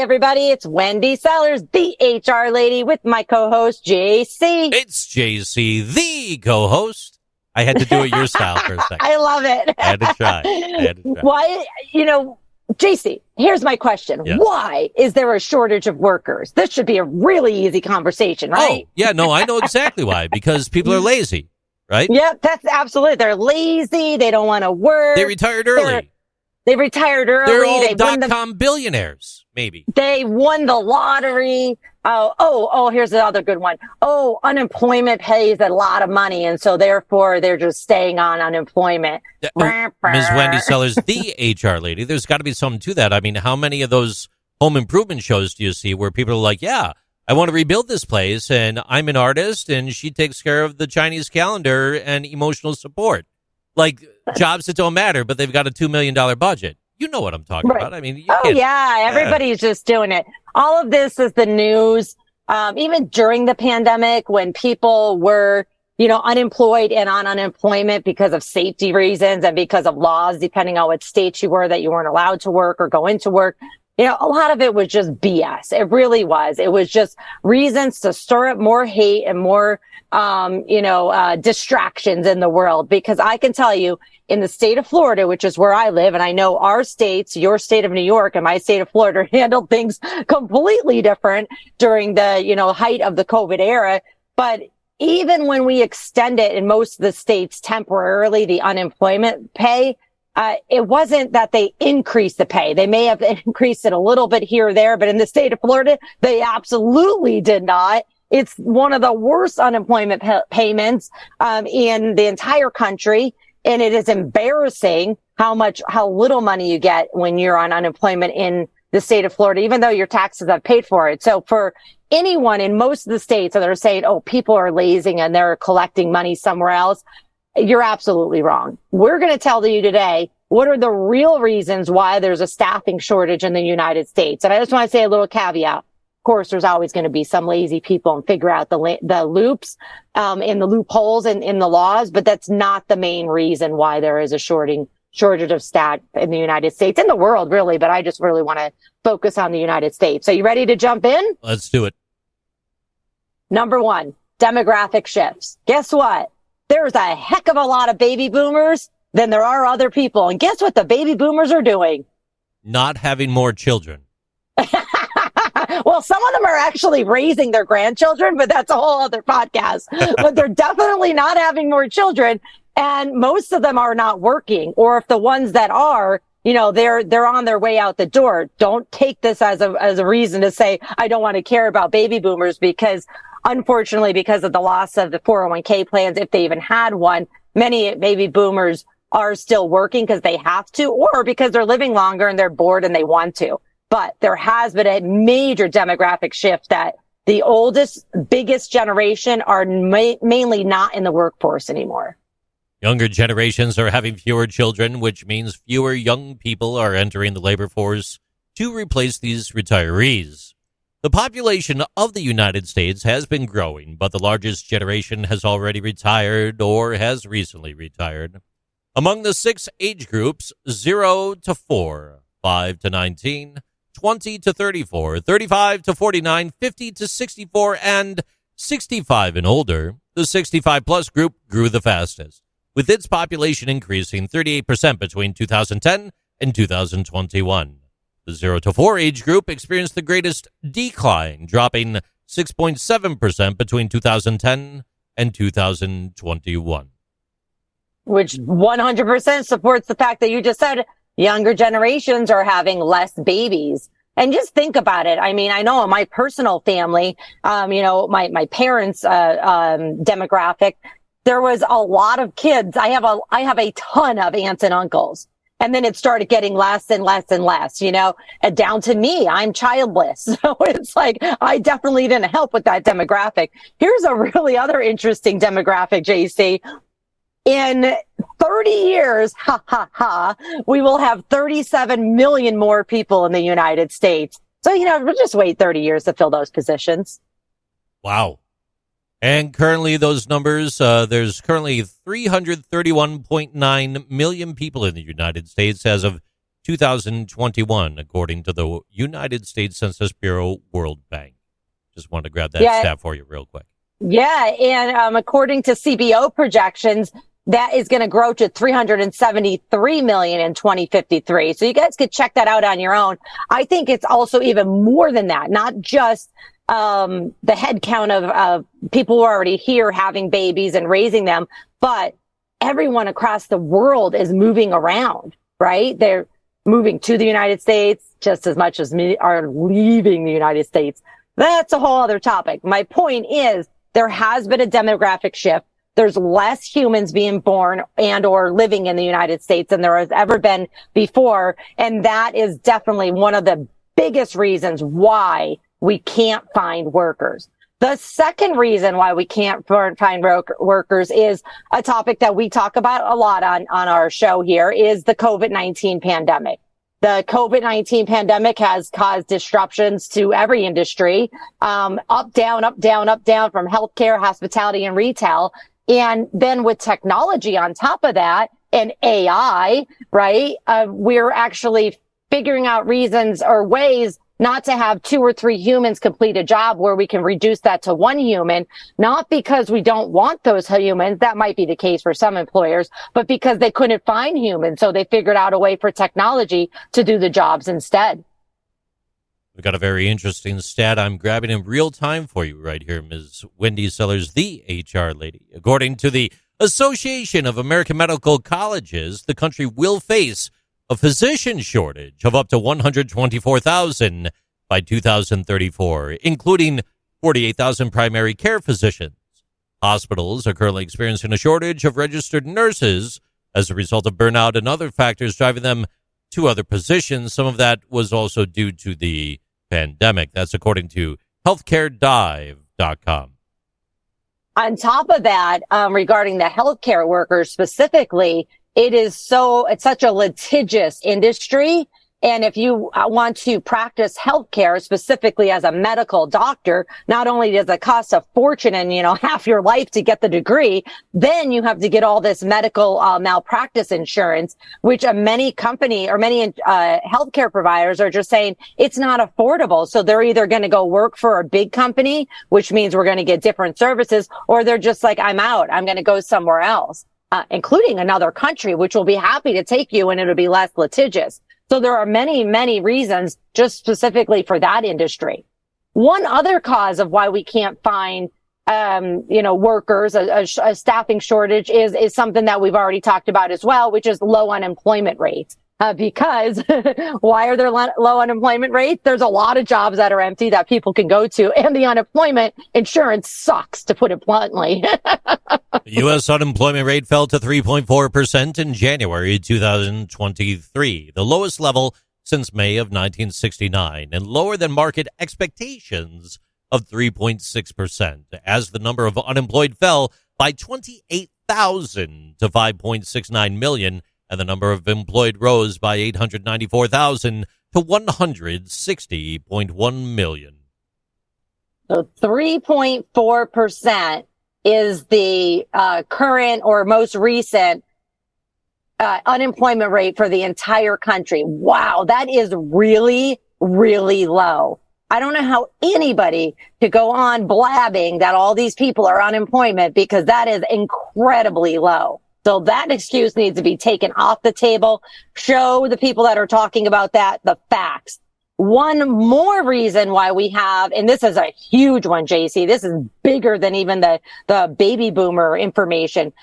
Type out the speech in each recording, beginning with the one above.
everybody. It's Wendy Sellers, the HR lady, with my co-host, JC. It's JC, the co-host. I had to do it your style for a second. I love it. I had to try. Why, JC, here's my question. Yes. Why is there a shortage of workers? This should be a really easy conversation, right? Oh, yeah, no, I know exactly why. Because people are lazy, right? Yep, that's absolutely. They're lazy. They don't want to work. They retired early. They retired early. They're all They won dot-com billionaires, maybe. They won the lottery. Oh, here's the other good one. Oh, unemployment pays a lot of money, and so therefore they're just staying on unemployment. Ms. Wendy Sellers, the HR lady, there's got to be something to that. I mean, how many of those home improvement shows do you see where people are like, yeah, I want to rebuild this place, and I'm an artist, and she takes care of the Chinese calendar and emotional support? Like, jobs that don't matter, but they've got a $2 million budget. You know what I'm talking about. I mean, everybody's just doing it. All of this is the news. Even during the pandemic, when people were, unemployed and on unemployment because of safety reasons and because of laws, depending on what state you were, that you weren't allowed to work or go into work. A lot of it was just BS. It really was. It was just reasons to stir up more hate and more, distractions in the world. Because I can tell you, in the state of Florida, which is where I live, and I know our states, your state of New York and my state of Florida, handled things completely different during the, height of the COVID era. But even when we extended in most of the states temporarily the unemployment pay, it wasn't that they increased the pay. They may have increased it a little bit here or there, but in the state of Florida, they absolutely did not. It's one of the worst unemployment payments in the entire country. And it is embarrassing how little money you get when you're on unemployment in the state of Florida, even though your taxes have paid for it. So for anyone in most of the states that are saying, oh, people are lazy and they're collecting money somewhere else, you're absolutely wrong. We're going to tell you today what are the real reasons why there's a staffing shortage in the United States. And I just want to say a little caveat. Of course, there's always going to be some lazy people and figure out the loops, in the loopholes in the laws, but that's not the main reason why there is a shortage of staff in the United States, in the world, really. But I just really want to focus on the United States. Are you ready to jump in? Let's do it. Number one, demographic shifts. Guess what? There's a heck of a lot of baby boomers than there are other people. And guess what the baby boomers are doing? Not having more children. Well, some of them are actually raising their grandchildren, but that's a whole other podcast. But they're definitely not having more children. And most of them are not working. Or if the ones that are, they're on their way out the door. Don't take this as a reason to say, I don't want to care about baby boomers, because unfortunately, because of the loss of the 401k plans, if they even had one, many baby boomers are still working because they have to, or because they're living longer and they're bored and they want to. But there has been a major demographic shift that the oldest, biggest generation are mainly not in the workforce anymore. Younger generations are having fewer children, which means fewer young people are entering the labor force to replace these retirees. The population of the United States has been growing, but the largest generation has already retired or has recently retired. Among the 6 age groups, 0 to 4, 5 to 19, 20 to 34, 35 to 49, 50 to 64, and 65 and older, the 65-plus group grew the fastest, with its population increasing 38% between 2010 and 2021. The 0 to 4 age group experienced the greatest decline, dropping 6.7% between 2010 and 2021. Which 100% supports the fact that you just said younger generations are having less babies. And just think about it. I mean, I know in my personal family, my parents' demographic, there was a lot of kids. I have a ton of aunts and uncles. And then it started getting less and less and less, and down to me. I'm childless. So it's like, I definitely didn't help with that demographic. Here's a really other interesting demographic, JC. In 30 years, we will have 37 million more people in the United States. So, we'll just wait 30 years to fill those positions. Wow. And currently those numbers, there's currently 331.9 million people in the United States as of 2021, according to the United States Census Bureau World Bank. Just wanted to grab that stat for you real quick. Yeah, and according to CBO projections, that is going to grow to 373 million in 2053. So you guys could check that out on your own. I think it's also even more than that, not just the head count of people who are already here having babies and raising them, but everyone across the world is moving around, right? They're moving to the United States just as much as are leaving the United States. That's a whole other topic. My point is there has been a demographic shift. There's less humans being born and or living in the United States than there has ever been before. And that is definitely one of the biggest reasons why we can't find workers. The second reason why we can't find workers is a topic that we talk about a lot on our show here is the COVID-19 pandemic. The COVID-19 pandemic has caused disruptions to every industry, up, down, up, down, up, down, from healthcare, hospitality, and retail. And then with technology on top of that and AI, right, we're actually figuring out reasons or ways not to have 2 or 3 humans complete a job where we can reduce that to 1 human, not because we don't want those humans. That might be the case for some employers, but because they couldn't find humans. So they figured out a way for technology to do the jobs instead. We've got a very interesting stat I'm grabbing in real time for you right here, Ms. Wendy Sellers, the HR lady. According to the Association of American Medical Colleges, the country will face a physician shortage of up to 124,000 by 2034, including 48,000 primary care physicians. Hospitals are currently experiencing a shortage of registered nurses as a result of burnout and other factors driving them to other positions. Some of that was also due to the pandemic. That's according to healthcaredive.com. On top of that, regarding the healthcare workers specifically, it's such a litigious industry. And if you want to practice healthcare specifically as a medical doctor, not only does it cost a fortune and, half your life to get the degree, then you have to get all this medical malpractice insurance, which many healthcare providers are just saying it's not affordable. So they're either going to go work for a big company, which means we're going to get different services, or they're just like, I'm out. I'm going to go somewhere else, including another country, which will be happy to take you and it'll be less litigious. So there are many, many reasons just specifically for that industry. One other cause of why we can't find, workers, a staffing shortage is something that we've already talked about as well, which is low unemployment rates. Because why are there low unemployment rates? There's a lot of jobs that are empty that people can go to, and the unemployment insurance sucks, to put it bluntly. The U.S. unemployment rate fell to 3.4% in January 2023, the lowest level since May of 1969, and lower than market expectations of 3.6%, as the number of unemployed fell by 28,000 to 5.69 million, and the number of employed rose by 894,000 to 160.1 million. So 3.4% is the current or most recent unemployment rate for the entire country. Wow, that is really, really low. I don't know how anybody could go on blabbing that all these people are unemployment, because that is incredibly low. So that excuse needs to be taken off the table. Show the people that are talking about that the facts. One more reason why we have, and this is a huge one, JC, this is bigger than even the baby boomer information.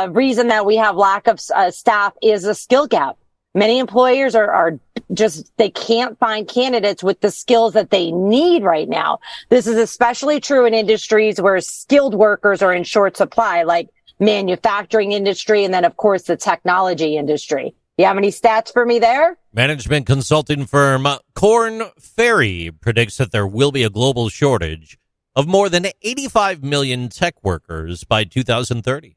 Reason that we have lack of staff is a skill gap. Many employers are just, they can't find candidates with the skills that they need right now. This is especially true in industries where skilled workers are in short supply, like manufacturing industry, and then of course the technology industry. You have any stats for me there? Management consulting firm Korn Ferry predicts that there will be a global shortage of more than 85 million tech workers by 2030.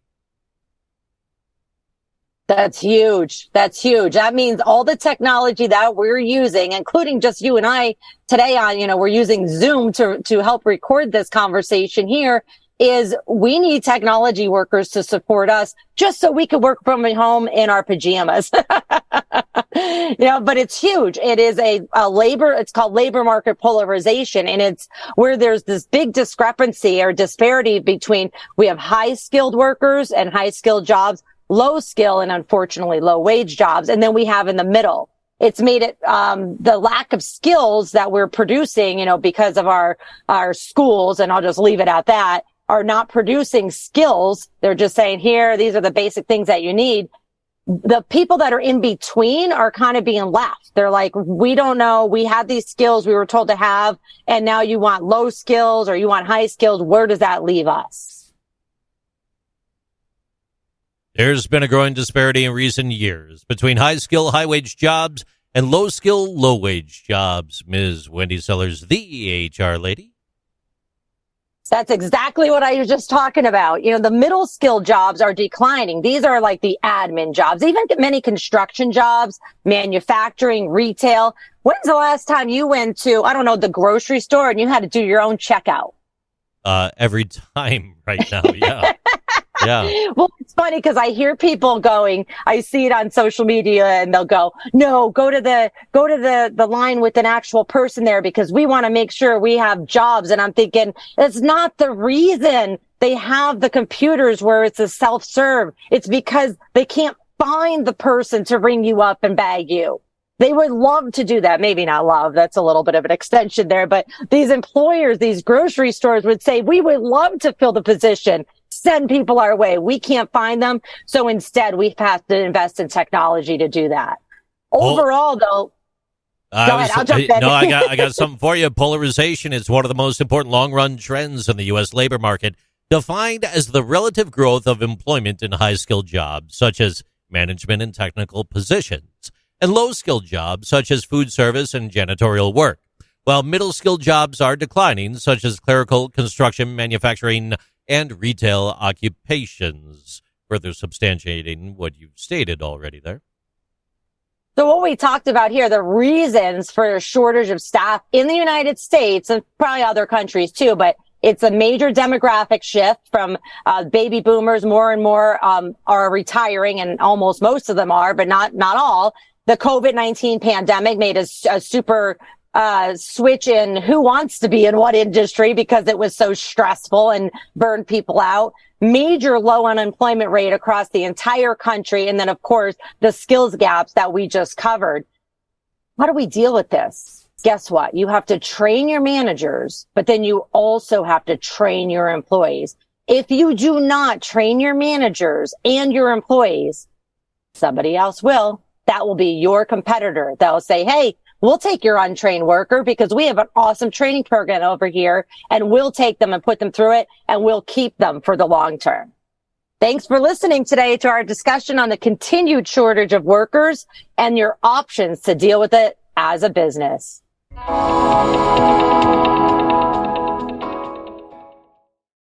That's huge. That's huge. That means all the technology that we're using, including just you and I today on, we're using Zoom to help record this conversation here. is we need technology workers to support us just so we could work from home in our pajamas. But it's huge. It is it's called labor market polarization. And it's where there's this big discrepancy or disparity between we have high skilled workers and high skilled jobs, low skill and unfortunately low wage jobs. And then we have in the middle. It's made it, the lack of skills that we're producing, because of our schools, and I'll just leave it at that, are not producing skills. They're just saying, here, these are the basic things that you need. The people that are in between are kind of being left. They're like, we don't know. We had these skills we were told to have, and now you want low skills or you want high skills. Where does that leave us? There's been a growing disparity in recent years between high-skill, high-wage jobs and low-skill, low-wage jobs. Ms. Wendy Sellers, the HR lady. That's exactly what I was just talking about. The middle skill jobs are declining. These are like the admin jobs, even many construction jobs, manufacturing, retail. When's the last time you went to, I don't know, the grocery store and you had to do your own checkout? Every time right now. Yeah. Yeah. Well, it's funny because I hear people going, I see it on social media and they'll go, no, go to the line with an actual person there because we want to make sure we have jobs. And I'm thinking that's not the reason they have the computers where it's a self-serve. It's because they can't find the person to ring you up and bag you. They would love to do that. Maybe not love. That's a little bit of an extension there. But these employers, these grocery stores would say, we would love to fill the position. Send people our way. We can't find them. So instead, we've had to invest in technology to do that. Overall, though, go ahead. I'll jump in. No, I got something for you. Polarization is one of the most important long-run trends in the U.S. labor market, defined as the relative growth of employment in high-skilled jobs, such as management and technical positions, and low-skilled jobs, such as food service and janitorial work, while middle-skilled jobs are declining, such as clerical, construction, manufacturing, and retail occupations, further substantiating what you've stated already there. So what we talked about here, the reasons for a shortage of staff in the United States and probably other countries too, but it's a major demographic shift from baby boomers. More and more are retiring, and almost most of them are, but not all. The COVID-19 pandemic made a super switch in who wants to be in what industry because it was so stressful and burned people out. Major low unemployment rate across the entire country. And then, of course, the skills gaps that we just covered. How do we deal with this? Guess what? You have to train your managers, but then you also have to train your employees. If you do not train your managers and your employees, somebody else will. That will be your competitor. They'll say, hey, we'll take your untrained worker because we have an awesome training program over here, and we'll take them and put them through it, and we'll keep them for the long term. Thanks for listening today to our discussion on the continued shortage of workers and your options to deal with it as a business.